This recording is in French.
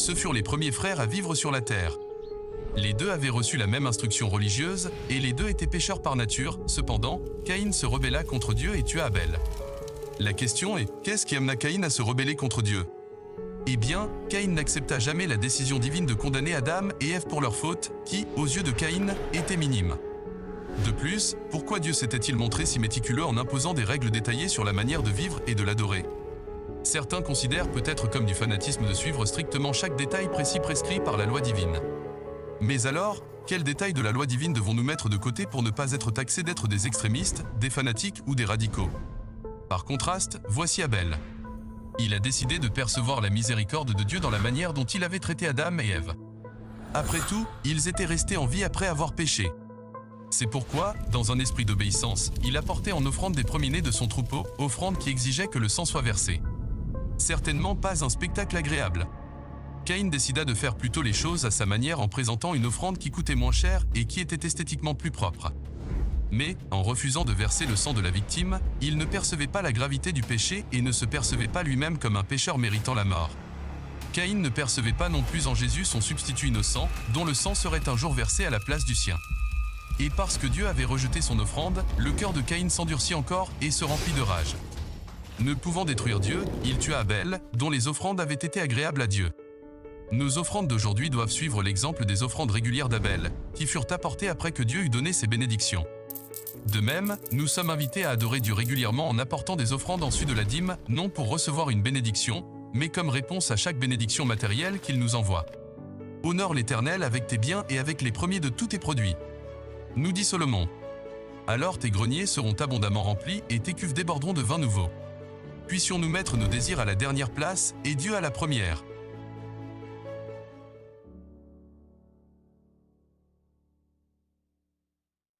Ce furent les premiers frères à vivre sur la terre. Les deux avaient reçu la même instruction religieuse, et les deux étaient pécheurs par nature. Cependant, Caïn se rebella contre Dieu et tua Abel. La question est, qu'est-ce qui amena Caïn à se rebeller contre Dieu? Eh bien, Caïn n'accepta jamais la décision divine de condamner Adam et Ève pour leur faute, qui, aux yeux de Caïn, était minime. De plus, pourquoi Dieu s'était-il montré si méticuleux en imposant des règles détaillées sur la manière de vivre et de l'adorer? Certains considèrent peut-être comme du fanatisme de suivre strictement chaque détail précis prescrit par la loi divine. Mais alors, quels détails de la loi divine devons-nous mettre de côté pour ne pas être taxés d'être des extrémistes, des fanatiques ou des radicaux? Par contraste, voici Abel. Il a décidé de percevoir la miséricorde de Dieu dans la manière dont il avait traité Adam et Ève. Après tout, ils étaient restés en vie après avoir péché. C'est pourquoi, dans un esprit d'obéissance, il apportait en offrande des premiers-nés de son troupeau, offrande qui exigeait que le sang soit versé. Certainement pas un spectacle agréable. Caïn décida de faire plutôt les choses à sa manière en présentant une offrande qui coûtait moins cher et qui était esthétiquement plus propre. Mais, en refusant de verser le sang de la victime, il ne percevait pas la gravité du péché et ne se percevait pas lui-même comme un pécheur méritant la mort. Caïn ne percevait pas non plus en Jésus son substitut innocent, dont le sang serait un jour versé à la place du sien. Et parce que Dieu avait rejeté son offrande, le cœur de Caïn s'endurcit encore et se remplit de rage. Ne pouvant détruire Dieu, il tua Abel, dont les offrandes avaient été agréables à Dieu. Nos offrandes d'aujourd'hui doivent suivre l'exemple des offrandes régulières d'Abel, qui furent apportées après que Dieu eut donné ses bénédictions. De même, nous sommes invités à adorer Dieu régulièrement en apportant des offrandes en sus de la dîme, non pour recevoir une bénédiction, mais comme réponse à chaque bénédiction matérielle qu'il nous envoie. Honore l'Éternel avec tes biens et avec les premiers de tous tes produits. Nous dit Salomon. Alors tes greniers seront abondamment remplis et tes cuves déborderont de vin nouveau. Puissions-nous mettre nos désirs à la dernière place et Dieu à la première.